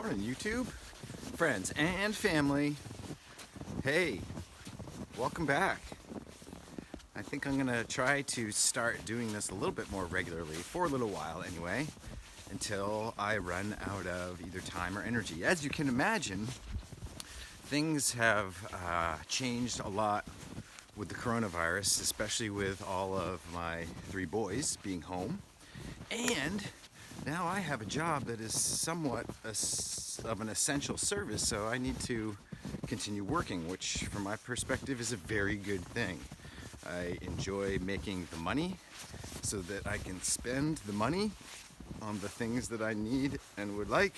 Morning, YouTube, friends and family. Hey, welcome back. I think I'm gonna try to start doing this a little bit more regularly, for a little while anyway, until I run out of either time or energy. As you can imagine, things have changed a lot with the coronavirus, especially with all of my three boys being home. And now I have a job that is somewhat of an essential service, so I need to continue working, which from my perspective is a very good thing. I enjoy making the money so that I can spend the money on the things that I need and would like.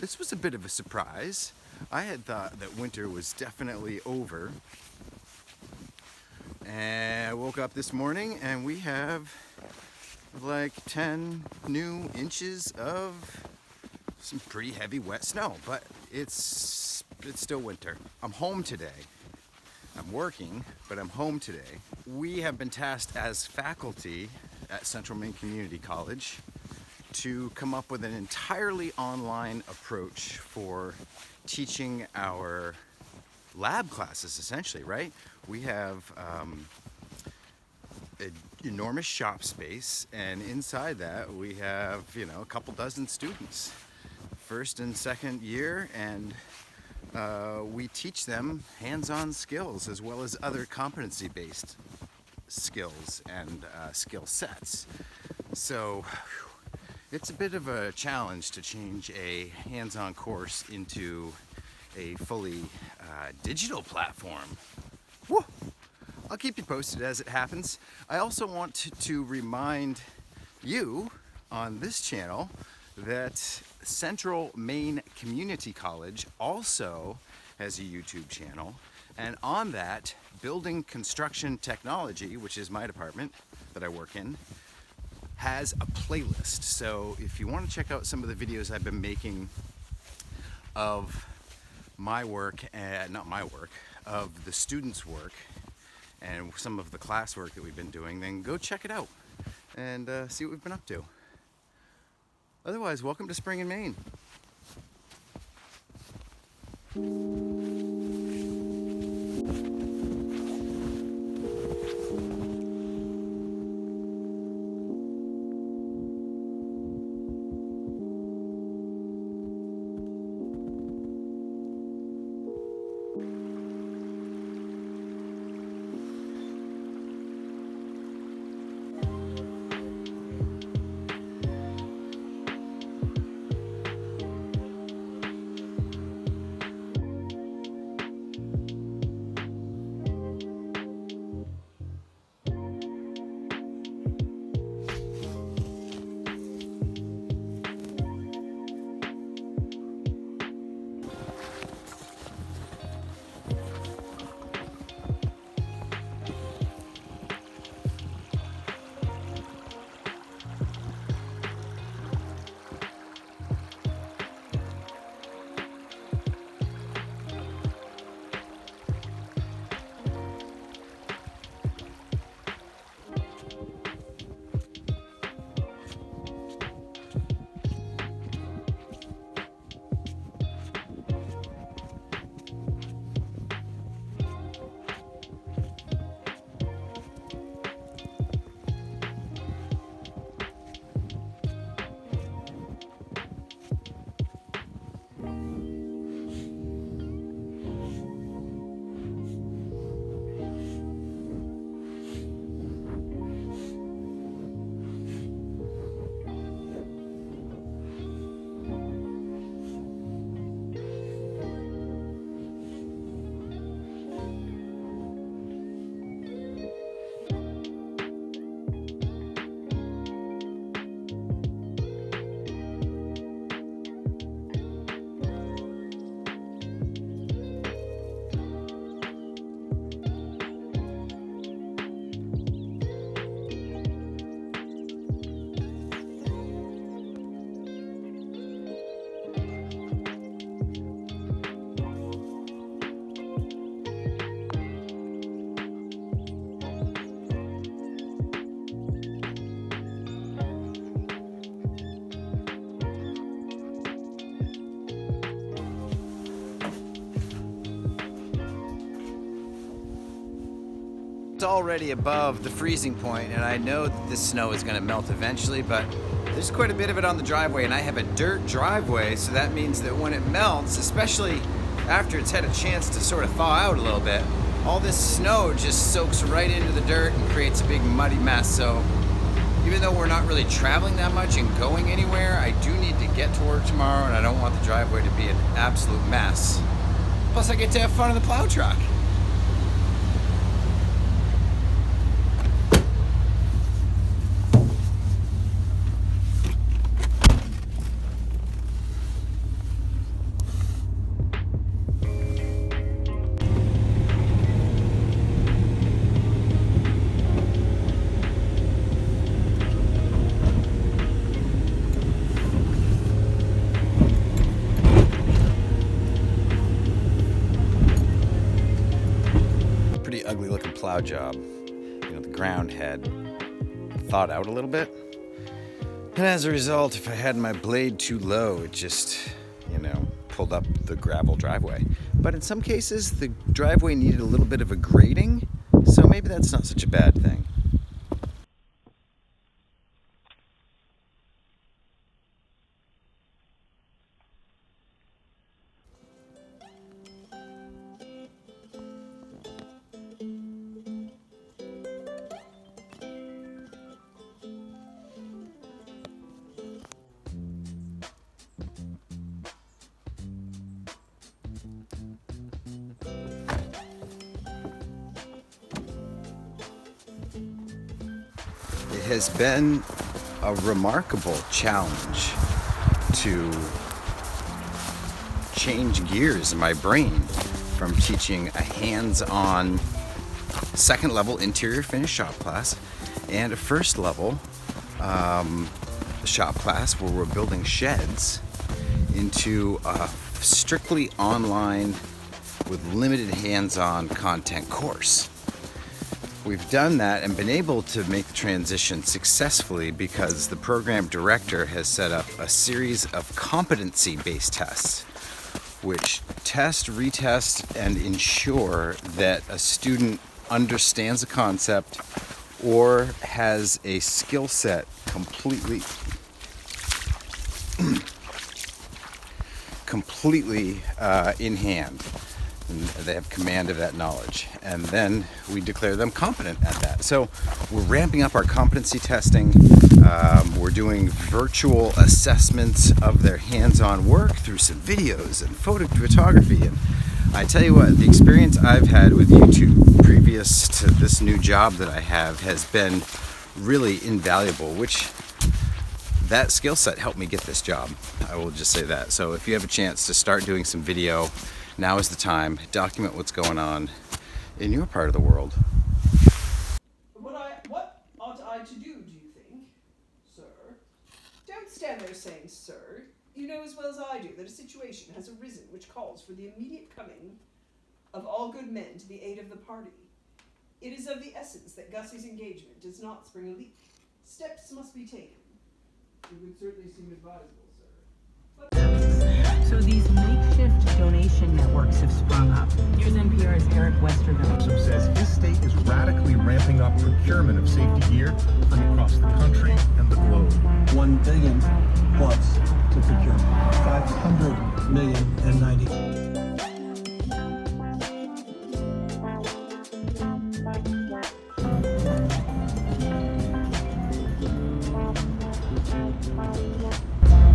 This was a bit of a surprise. I had thought that winter was definitely over. And I woke up this morning and we have like 10 new inches of some pretty heavy wet snow, but it's still winter. I'm home today. I'm working, but I'm home today. We have been tasked as faculty at Central Maine Community College to come up with an entirely online approach for teaching our lab classes, essentially, right? We have an enormous shop space, and inside that we have, a couple dozen students, first and second year, and we teach them hands-on skills as well as other competency-based skills and skill sets. So it's a bit of a challenge to change a hands-on course into a fully digital platform. Woo! I'll keep you posted as it happens. I also want to remind you on this channel that Central Maine Community College also has a YouTube channel, and on that, Building Construction Technology, which is my department that I work in, has a playlist. So if you want to check out some of the videos I've been making of my work, not my work, of the students' work, and some of the classwork that we've been doing, then go check it out and see what we've been up to. Otherwise, welcome to spring in Maine. already above the freezing point, and I know that this snow is going to melt eventually, but there's quite a bit of it on the driveway, and I have a dirt driveway, so that means that when it melts, especially after it's had a chance to sort of thaw out a little bit, all this snow just soaks right into the dirt and creates a big muddy mess. So even though we're not really traveling that much and going anywhere, I do need to get to work tomorrow, and I don't want the driveway to be an absolute mess. Plus I get to have fun in the plow truck. Ugly looking plow job. You know, the ground had thawed out a little bit, and as a result, if I had my blade too low, it just, you know, pulled up the gravel driveway. But in some cases, the driveway needed a little bit of a grading, so maybe that's not such a bad thing. It has been a remarkable challenge to change gears in my brain from teaching a hands-on second level interior finish shop class and a first level shop class where we're building sheds into a strictly online with limited hands-on content course. We've done that and been able to make the transition successfully because the program director has set up a series of competency-based tests which test, retest, and ensure that a student understands the concept or has a skill set completely in hand. And they have command of that knowledge, and then we declare them competent at that. So we're ramping up our competency testing. We're doing virtual assessments of their hands-on work through some videos and photography. And I tell you what, the experience I've had with YouTube previous to this new job that I have has been really invaluable, which that skill set helped me get this job. I will just say that. So if you have a chance to start doing some video, now is the time. Document what's going on in your part of the world. What ought I to do you think, sir? Don't stand there saying, sir. You know as well as I do that a situation has arisen which calls for the immediate coming of all good men to the aid of the party. It is of the essence that Gussie's engagement does not spring a leak. Steps must be taken. It would certainly seem advisable, sir. So these makeshift donation networks have sprung up. Here's NPR's Eric Westerville. Says his state is radically ramping up procurement of safety gear from across the country and the globe. 1 billion plus to procure. 500 million and 90.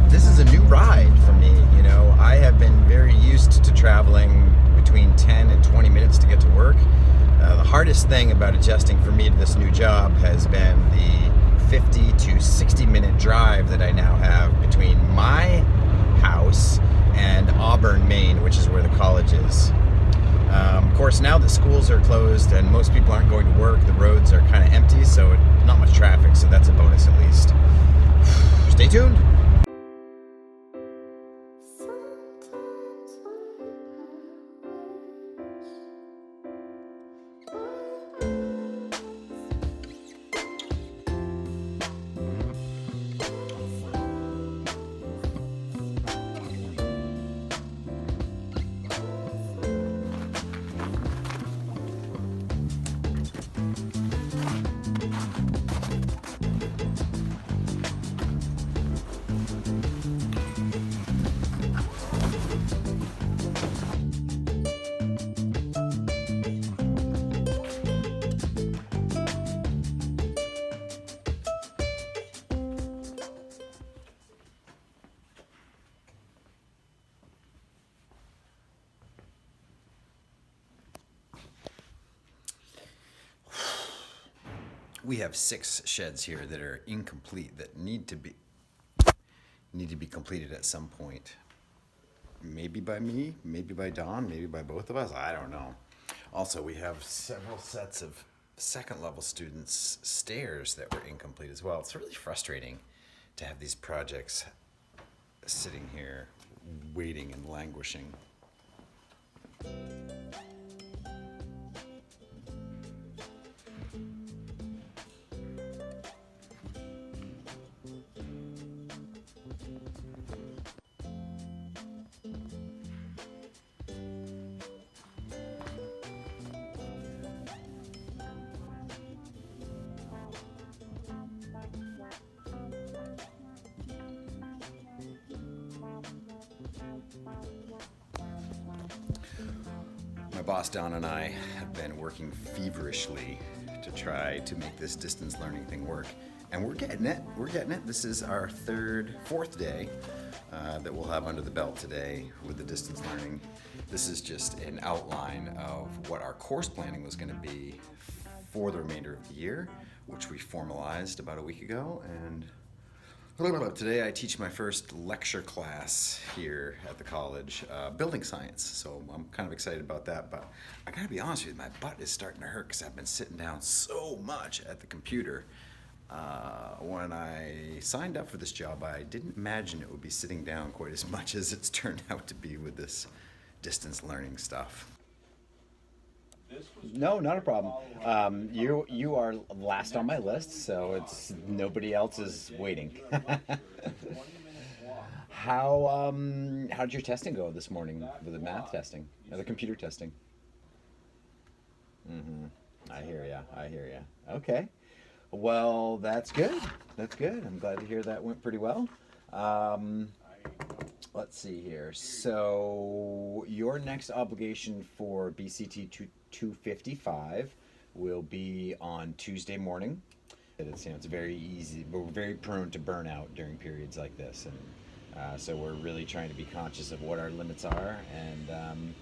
This is a new ride for me. You know, I have been very used to traveling between 10 and 20 minutes to get to work. The hardest thing about adjusting for me to this new job has been the 50 to 60 minute drive that I now have between my house and Auburn, Maine, which is where the college is. Of course, now that schools are closed and most people aren't going to work, the roads are kind of empty, so not much traffic, so that's a bonus at least. Stay tuned. we have 6 sheds here that are incomplete that need to be completed at some point. Maybe by me, maybe by Don, maybe by both of us, I don't know. Also, we have several sets of second level students' stairs that were incomplete as well. It's really frustrating to have these projects sitting here waiting and languishing. My boss Don and I have been working feverishly to try to make this distance learning thing work, and we're getting it. This is our fourth day that we'll have under the belt today with the distance learning. This is just an outline of what our course planning was going to be for the remainder of the year, which we formalized about a week ago. And today I teach my first lecture class here at the college, building science, so I'm kind of excited about that, but I gotta be honest with you, my butt is starting to hurt because I've been sitting down so much at the computer. When I signed up for this job, I didn't imagine it would be sitting down quite as much as it's turned out to be with this distance learning stuff. No, not a problem. You are last on my list, so it's nobody else is waiting. How did your testing go this morning with the math testing, or the computer testing? I hear ya. Okay. Well, that's good. I'm glad to hear that went pretty well. Let's see here. So your next obligation for BCT 255 will be on Tuesday morning. It's very easy. We're very prone to burnout during periods like this, and so we're really trying to be conscious of what our limits are, and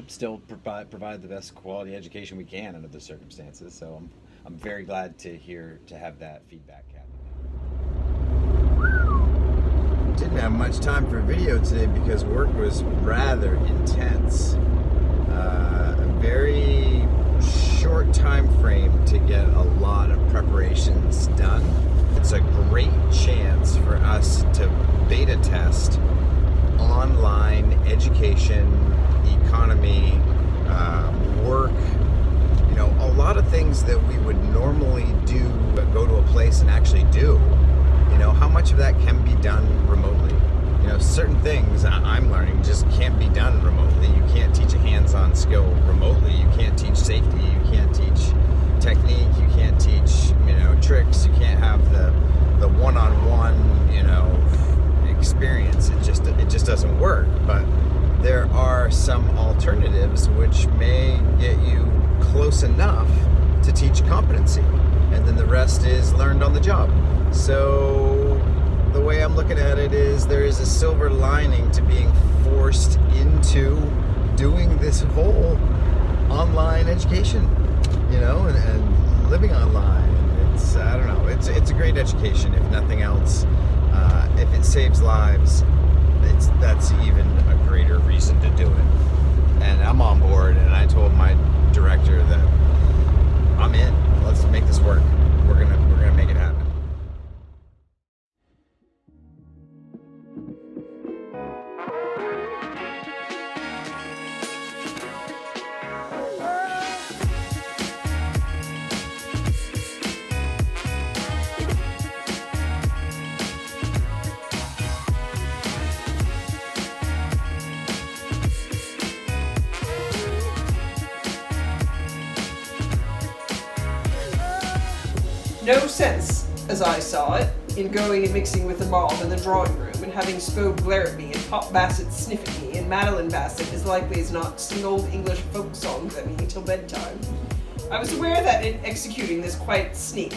still provide the best quality education we can under the circumstances. So I'm very glad to have that feedback, Kathy. Didn't have much time for video today because work was rather intense. A very short time frame to get a lot of preparations done. It's a great chance for us to beta test online education, economy, work, a lot of things that we would normally do, but go to a place and actually do. How much of that can be done remotely? Certain things I'm learning just can't be done remotely. You can't teach a hands-on skill remotely. You can't teach safety. You can't teach technique. You can't teach, tricks. You can't have the one-on-one, experience. It just doesn't work. But there are some alternatives which may get you close enough to teach competency, and then the rest is learned on the job. So the way I'm looking at it is there is a silver lining to being forced into doing this whole online education, and living online. I don't know, it's a great education, if nothing else. If it saves lives, that's even a greater reason to do it. And I'm on board, and I told my director that I'm in. Let's make this work. We're gonna make it happen. No sense, as I saw it, in going and mixing with the mob in the drawing room and having Spo glare at me and Pop Bassett sniff at me and Madeline Bassett as likely as not sing old English folk songs at me until bedtime. I was aware that in executing this quiet sneak,